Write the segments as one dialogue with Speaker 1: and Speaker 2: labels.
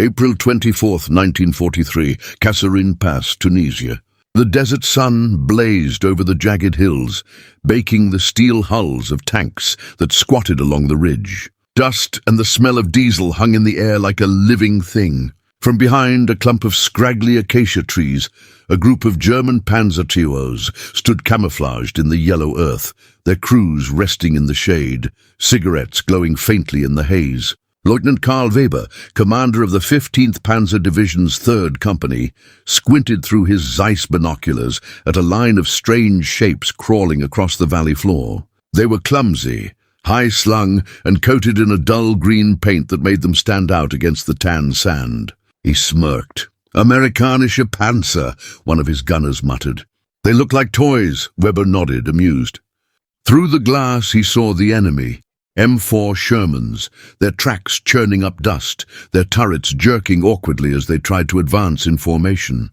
Speaker 1: April 24th, 1943, Kasserine Pass, Tunisia. The desert sun blazed over the jagged hills, baking the steel hulls of tanks that squatted along the ridge. Dust and the smell of diesel hung in the air like a living thing. From behind a clump of scraggly acacia trees, a group of German Panzer TOs stood camouflaged in the yellow earth, their crews resting in the shade, cigarettes glowing faintly in the haze. Lieutenant Karl Weber, commander of the 15th Panzer Division's 3rd Company, squinted through his Zeiss binoculars at a line of strange shapes crawling across the valley floor. They were clumsy, high-slung, and coated in a dull green paint that made them stand out against the tan sand. He smirked. "Amerikanische Panzer," one of his gunners muttered. "They look like toys," Weber nodded, amused. Through the glass he saw the enemy. M4 Shermans, their tracks churning up dust, their turrets jerking awkwardly as they tried to advance in formation.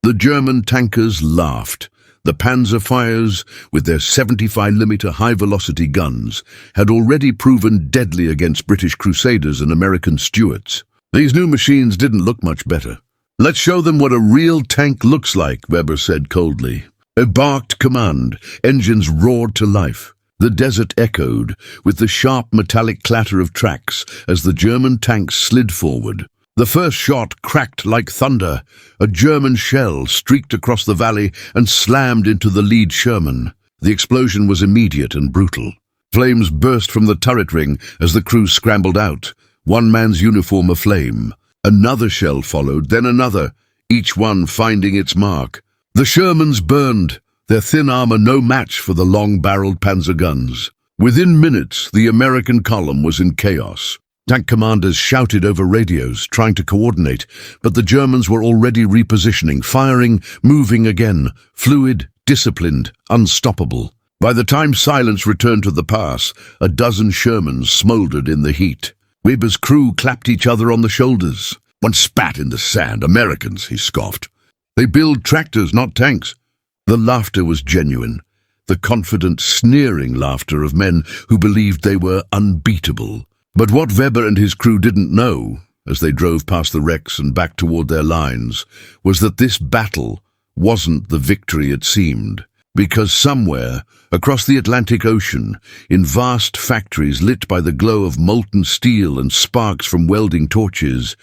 Speaker 1: The German tankers laughed. The Panzer fires, with their 75mm high-velocity guns, had already proven deadly against British Crusaders and American Stuarts. These new machines didn't look much better. "Let's show them what a real tank looks like," Weber said coldly. A barked command, engines roared to life. The desert echoed, with the sharp metallic clatter of tracks as the German tanks slid forward. The first shot cracked like thunder. A German shell streaked across the valley and slammed into the lead Sherman. The explosion was immediate and brutal. Flames burst from the turret ring as the crew scrambled out, one man's uniform aflame. Another shell followed, then another, each one finding its mark. The Shermans burned, their thin armor no match for the long-barreled Panzer guns. Within minutes, the American column was in chaos. Tank commanders shouted over radios, trying to coordinate, but the Germans were already repositioning, firing, moving again, fluid, disciplined, unstoppable. By the time silence returned to the pass, a dozen Shermans smoldered in the heat. Weber's crew clapped each other on the shoulders. One spat in the sand. "Americans," he scoffed. "They build tractors, not tanks." The laughter was genuine, the confident, sneering laughter of men who believed they were unbeatable. But what Weber and his crew didn't know, as they drove past the wrecks and back toward their lines, was that this battle wasn't the victory it seemed. Because somewhere, across the Atlantic Ocean, in vast factories lit by the glow of molten steel and sparks from welding torches,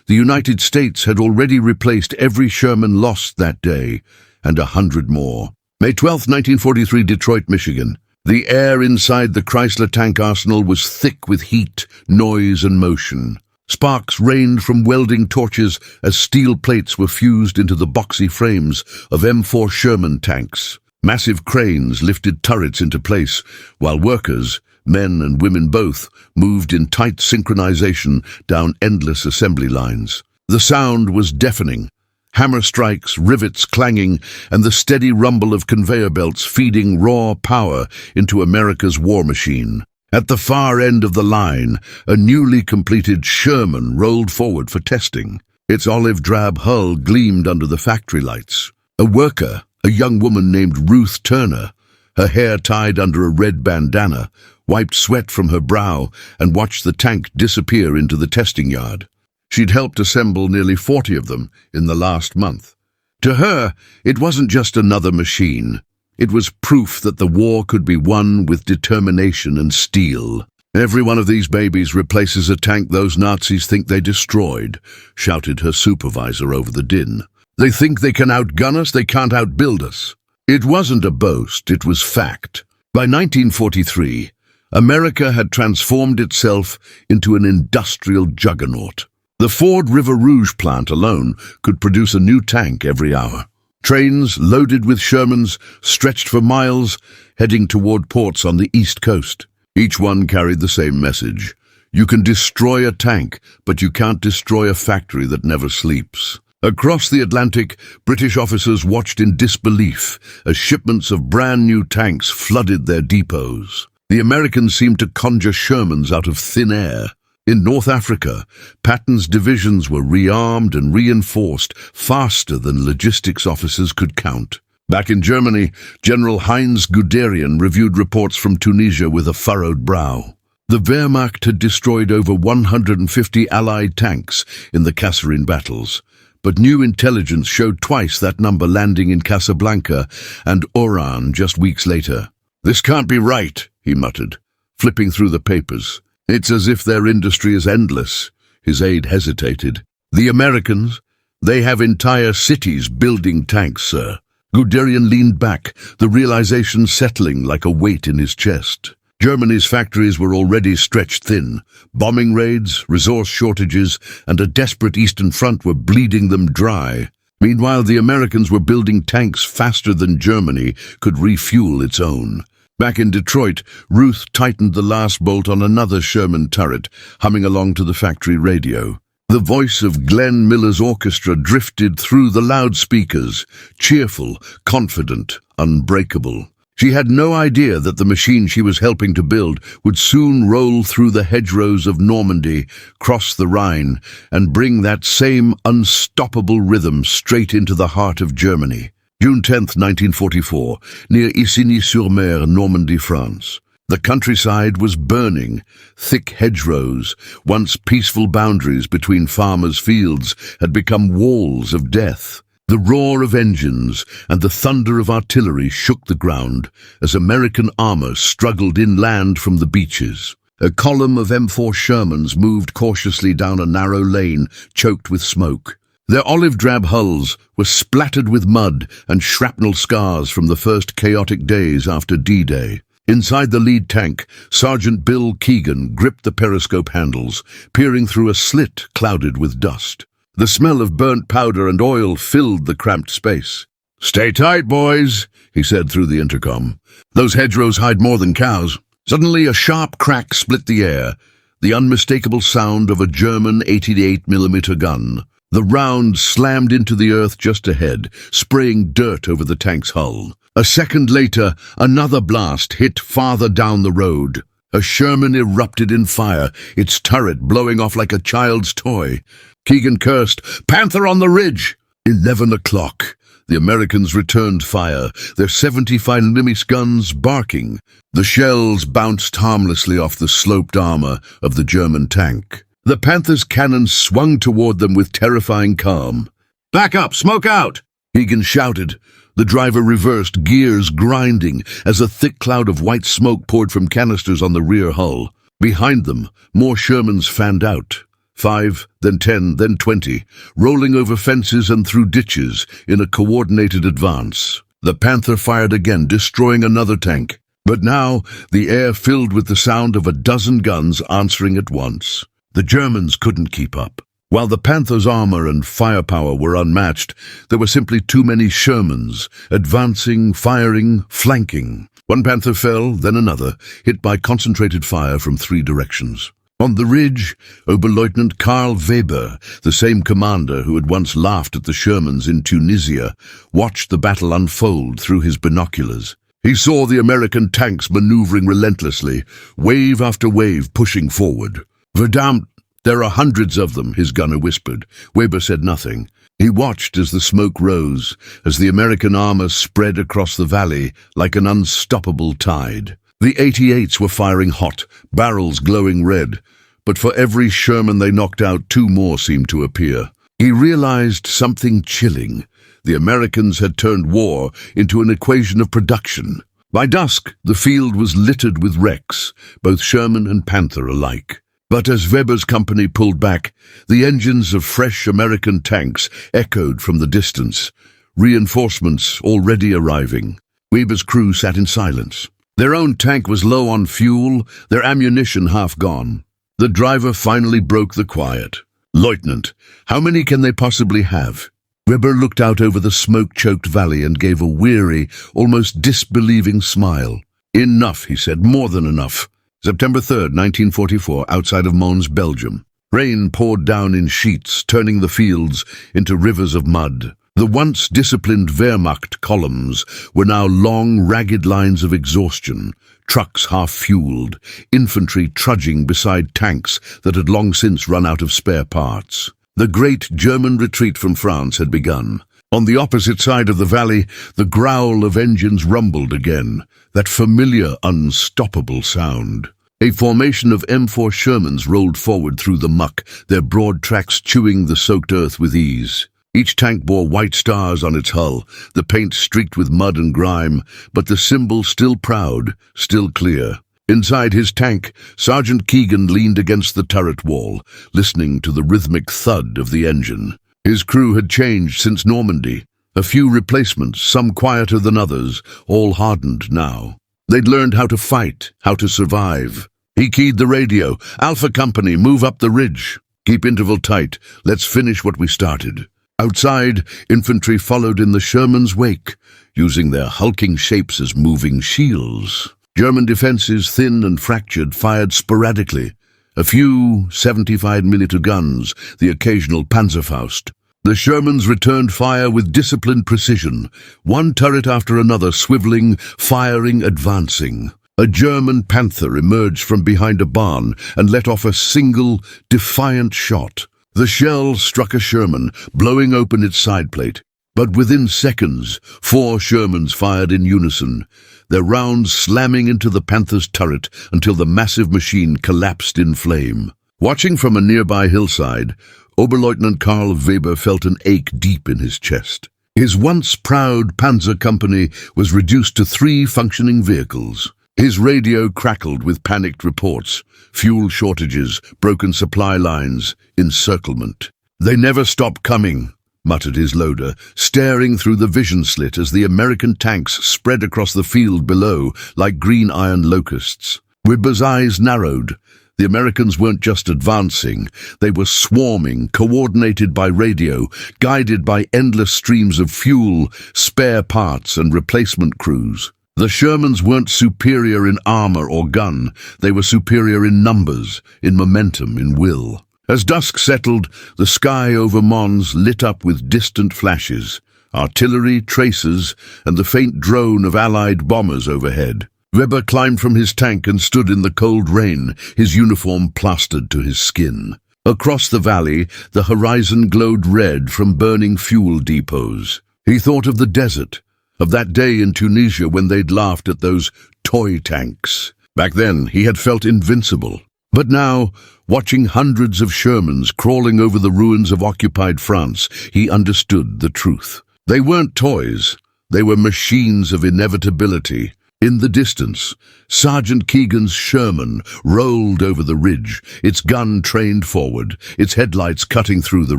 Speaker 1: the United States had already replaced every Sherman lost that day, and 100 more. May 12, 1943, Detroit, Michigan. The air inside the Chrysler tank arsenal was thick with heat, noise, and motion. Sparks rained from welding torches as steel plates were fused into the boxy frames of M4 Sherman tanks. Massive cranes lifted turrets into place, while workers, men and women both, moved in tight synchronization down endless assembly lines. The sound was deafening. Hammer strikes, rivets clanging, and the steady rumble of conveyor belts feeding raw power into America's war machine. At the far end of the line, a newly completed Sherman rolled forward for testing. Its olive-drab hull gleamed under the factory lights. A worker, a young woman named Ruth Turner, her hair tied under a red bandana, wiped sweat from her brow and watched the tank disappear into the testing yard. She'd helped assemble nearly 40 of them in the last month. To her, it wasn't just another machine. It was proof that the war could be won with determination and steel. "Every one of these babies replaces a tank those Nazis think they destroyed," shouted her supervisor over the din. "They think they can outgun us, they can't outbuild us." It wasn't a boast, it was fact. By 1943, America had transformed itself into an industrial juggernaut. The Ford River Rouge plant alone could produce a new tank every hour. Trains loaded with Shermans stretched for miles, heading toward ports on the East Coast. Each one carried the same message. You can destroy a tank, but you can't destroy a factory that never sleeps. Across the Atlantic, British officers watched in disbelief as shipments of brand-new tanks flooded their depots. The Americans seemed to conjure Shermans out of thin air. In North Africa, Patton's divisions were rearmed and reinforced faster than logistics officers could count. Back in Germany, General Heinz Guderian reviewed reports from Tunisia with a furrowed brow. The Wehrmacht had destroyed over 150 Allied tanks in the Kasserine battles, but new intelligence showed twice that number landing in Casablanca and Oran just weeks later. "This can't be right," he muttered, flipping through the papers. "It's as if their industry is endless." His aide hesitated. "The Americans? They have entire cities building tanks, sir." Guderian leaned back, the realization settling like a weight in his chest. Germany's factories were already stretched thin. Bombing raids, resource shortages, and a desperate Eastern Front were bleeding them dry. Meanwhile, the Americans were building tanks faster than Germany could refuel its own. Back in Detroit, Ruth tightened the last bolt on another Sherman turret, humming along to the factory radio. The voice of Glenn Miller's orchestra drifted through the loudspeakers, cheerful, confident, unbreakable. She had no idea that the machine she was helping to build would soon roll through the hedgerows of Normandy, cross the Rhine, and bring that same unstoppable rhythm straight into the heart of Germany. June 10, 1944, near Isigny-sur-Mer, Normandy, France. The countryside was burning. Thick hedgerows, once peaceful boundaries between farmers' fields, had become walls of death. The roar of engines and the thunder of artillery shook the ground as American armor struggled inland from the beaches. A column of M4 Shermans moved cautiously down a narrow lane choked with smoke. Their olive-drab hulls were splattered with mud and shrapnel scars from the first chaotic days after D-Day. Inside the lead tank, Sergeant Bill Keegan gripped the periscope handles, peering through a slit clouded with dust. The smell of burnt powder and oil filled the cramped space. "Stay tight, boys," he said through the intercom. "Those hedgerows hide more than cows." Suddenly a sharp crack split the air, the unmistakable sound of a German 88mm gun. The round slammed into the earth just ahead, spraying dirt over the tank's hull. A second later, another blast hit farther down the road. A Sherman erupted in fire, its turret blowing off like a child's toy. Keegan cursed, "Panther on the ridge!" 11 o'clock. The Americans returned fire, their 75mm guns barking. The shells bounced harmlessly off the sloped armor of the German tank. The Panther's cannons swung toward them with terrifying calm. "Back up! Smoke out!" Keegan shouted. The driver reversed, gears grinding, as a thick cloud of white smoke poured from canisters on the rear hull. Behind them, more Shermans fanned out. 5, then 10, then 20, rolling over fences and through ditches in a coordinated advance. The Panther fired again, destroying another tank. But now, the air filled with the sound of a dozen guns answering at once. The Germans couldn't keep up. While the Panther's armor and firepower were unmatched, there were simply too many Shermans, advancing, firing, flanking. One Panther fell, then another, hit by concentrated fire from 3 directions. On the ridge, Oberleutnant Karl Weber, the same commander who had once laughed at the Shermans in Tunisia, watched the battle unfold through his binoculars. He saw the American tanks maneuvering relentlessly, wave after wave pushing forward. "Verdammt, there are hundreds of them," his gunner whispered. Weber said nothing. He watched as the smoke rose, as the American armor spread across the valley like an unstoppable tide. The 88s were firing hot, barrels glowing red, but for every Sherman they knocked out, 2 more seemed to appear. He realized something chilling. The Americans had turned war into an equation of production. By dusk, the field was littered with wrecks, both Sherman and Panther alike. But as Weber's company pulled back, the engines of fresh American tanks echoed from the distance, reinforcements already arriving. Weber's crew sat in silence. Their own tank was low on fuel, their ammunition half gone. The driver finally broke the quiet. "Lieutenant, how many can they possibly have?" Weber looked out over the smoke-choked valley and gave a weary, almost disbelieving smile. "Enough," he said, "more than enough." September 3rd, 1944, outside of Mons, Belgium. Rain poured down in sheets, turning the fields into rivers of mud. The once disciplined Wehrmacht columns were now long, ragged lines of exhaustion, trucks half-fueled, infantry trudging beside tanks that had long since run out of spare parts. The great German retreat from France had begun. On the opposite side of the valley, the growl of engines rumbled again, that familiar, unstoppable sound. A formation of M4 Shermans rolled forward through the muck, their broad tracks chewing the soaked earth with ease. Each tank bore white stars on its hull, the paint streaked with mud and grime, but the symbol still proud, still clear. Inside his tank, Sergeant Keegan leaned against the turret wall, listening to the rhythmic thud of the engine. His crew had changed since Normandy. A few replacements, some quieter than others, all hardened now. They'd learned how to fight, how to survive. He keyed the radio. "Alpha Company, move up the ridge. Keep interval tight. Let's finish what we started." Outside, infantry followed in the Shermans' wake, using their hulking shapes as moving shields. German defenses, thin and fractured, fired sporadically. A few 75mm guns, the occasional Panzerfaust. The Shermans returned fire with disciplined precision, one turret after another swiveling, firing, advancing. A German Panther emerged from behind a barn and let off a single, defiant shot. The shell struck a Sherman, blowing open its side plate. But within seconds, 4 Shermans fired in unison, their rounds slamming into the Panther's turret until the massive machine collapsed in flame. Watching from a nearby hillside, Oberleutnant Karl Weber felt an ache deep in his chest. His once proud Panzer company was reduced to 3 functioning vehicles. His radio crackled with panicked reports, fuel shortages, broken supply lines, encirclement. "They never stop coming," muttered his loader, staring through the vision slit as the American tanks spread across the field below like green iron locusts. Weber's eyes narrowed. The Americans weren't just advancing, they were swarming, coordinated by radio, guided by endless streams of fuel, spare parts and replacement crews. The Shermans weren't superior in armor or gun, they were superior in numbers, in momentum, in will. As dusk settled, the sky over Mons lit up with distant flashes, artillery, tracers, and the faint drone of Allied bombers overhead. Weber climbed from his tank and stood in the cold rain, his uniform plastered to his skin. Across the valley, the horizon glowed red from burning fuel depots. He thought of the desert, of that day in Tunisia when they'd laughed at those toy tanks. Back then, he had felt invincible. But now, watching hundreds of Shermans crawling over the ruins of occupied France, he understood the truth. They weren't toys. They were machines of inevitability. In the distance, Sergeant Keegan's Sherman rolled over the ridge, its gun trained forward, its headlights cutting through the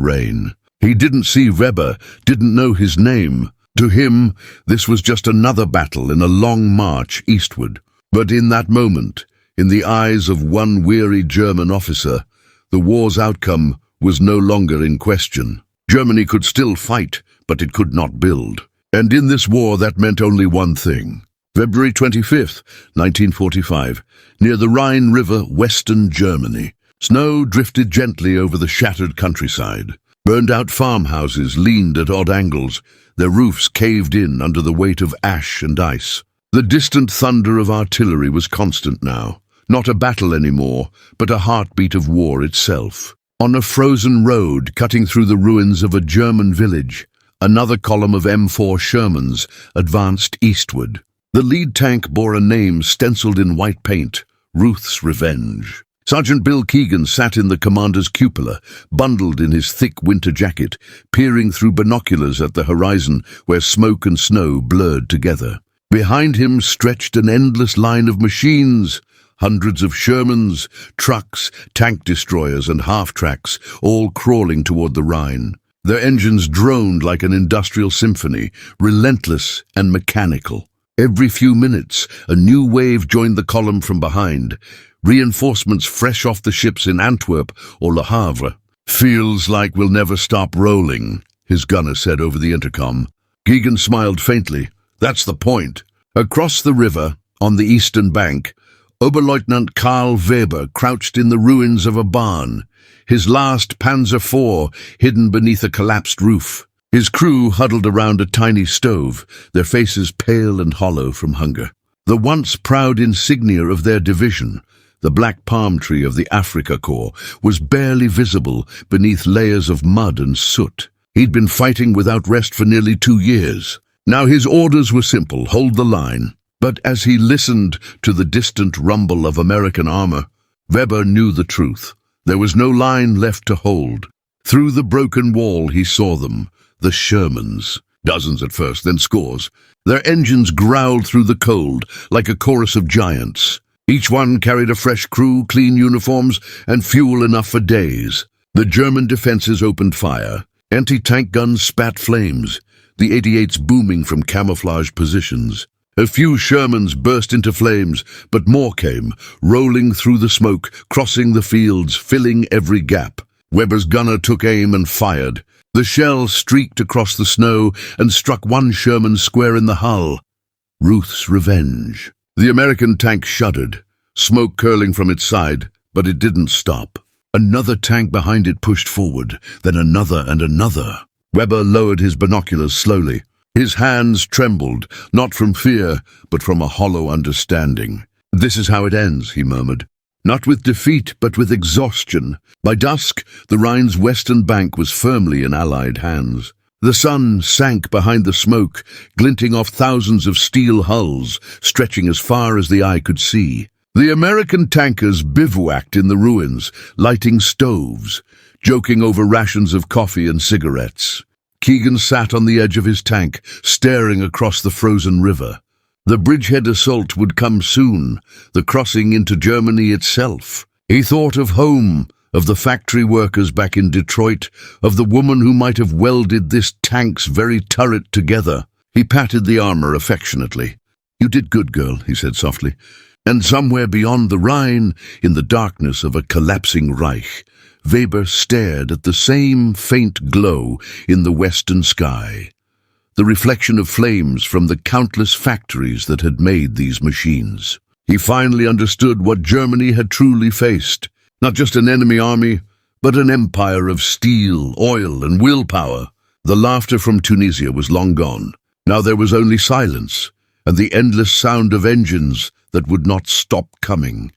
Speaker 1: rain. He didn't see Weber, didn't know his name. To him, this was just another battle in a long march eastward. But in that moment, in the eyes of one weary German officer, the war's outcome was no longer in question. Germany could still fight, but it could not build. And in this war, that meant only one thing. February 25th, 1945, near the Rhine River, western Germany. Snow drifted gently over the shattered countryside. Burned-out farmhouses leaned at odd angles, their roofs caved in under the weight of ash and ice. The distant thunder of artillery was constant now, not a battle anymore, but a heartbeat of war itself. On a frozen road cutting through the ruins of a German village, another column of M4 Shermans advanced eastward. The lead tank bore a name stenciled in white paint, Ruth's Revenge. Sergeant Bill Keegan sat in the commander's cupola, bundled in his thick winter jacket, peering through binoculars at the horizon where smoke and snow blurred together. Behind him stretched an endless line of machines, hundreds of Shermans, trucks, tank destroyers and half-tracks, all crawling toward the Rhine. Their engines droned like an industrial symphony, relentless and mechanical. Every few minutes, a new wave joined the column from behind, reinforcements fresh off the ships in Antwerp or Le Havre. "Feels like we'll never stop rolling," his gunner said over the intercom. Keegan smiled faintly. "That's the point." Across the river, on the eastern bank, Oberleutnant Karl Weber crouched in the ruins of a barn, his last Panzer IV hidden beneath a collapsed roof. His crew huddled around a tiny stove, their faces pale and hollow from hunger. The once proud insignia of their division, the black palm tree of the Afrika Korps, was barely visible beneath layers of mud and soot. He'd been fighting without rest for nearly 2 years. Now his orders were simple: hold the line. But as he listened to the distant rumble of American armor, Weber knew the truth. There was no line left to hold. Through the broken wall he saw them, the Shermans. Dozens at first, then scores. Their engines growled through the cold like a chorus of giants. Each one carried a fresh crew, clean uniforms, and fuel enough for days. The German defenses opened fire. Anti-tank guns spat flames, the 88s booming from camouflaged positions. A few Shermans burst into flames, but more came, rolling through the smoke, crossing the fields, filling every gap. Weber's gunner took aim and fired. The shell streaked across the snow and struck one Sherman square in the hull. Ruth's revenge. The American tank shuddered, smoke curling from its side, but it didn't stop. Another tank behind it pushed forward, then another and another. Weber lowered his binoculars slowly. His hands trembled, not from fear, but from a hollow understanding. "This is how it ends," he murmured. Not with defeat, but with exhaustion. By dusk, the Rhine's western bank was firmly in Allied hands. The sun sank behind the smoke, glinting off thousands of steel hulls, stretching as far as the eye could see. The American tankers bivouacked in the ruins, lighting stoves, joking over rations of coffee and cigarettes. Keegan sat on the edge of his tank, staring across the frozen river. The bridgehead assault would come soon, the crossing into Germany itself. He thought of home, of the factory workers back in Detroit, of the woman who might have welded this tank's very turret together. He patted the armor affectionately. "You did good, girl," he said softly. And somewhere beyond the Rhine, in the darkness of a collapsing Reich, Weber stared at the same faint glow in the western sky, the reflection of flames from the countless factories that had made these machines. He finally understood what Germany had truly faced, not just an enemy army, but an empire of steel, oil, and willpower. The laughter from Tunisia was long gone. Now there was only silence, and the endless sound of engines that would not stop coming.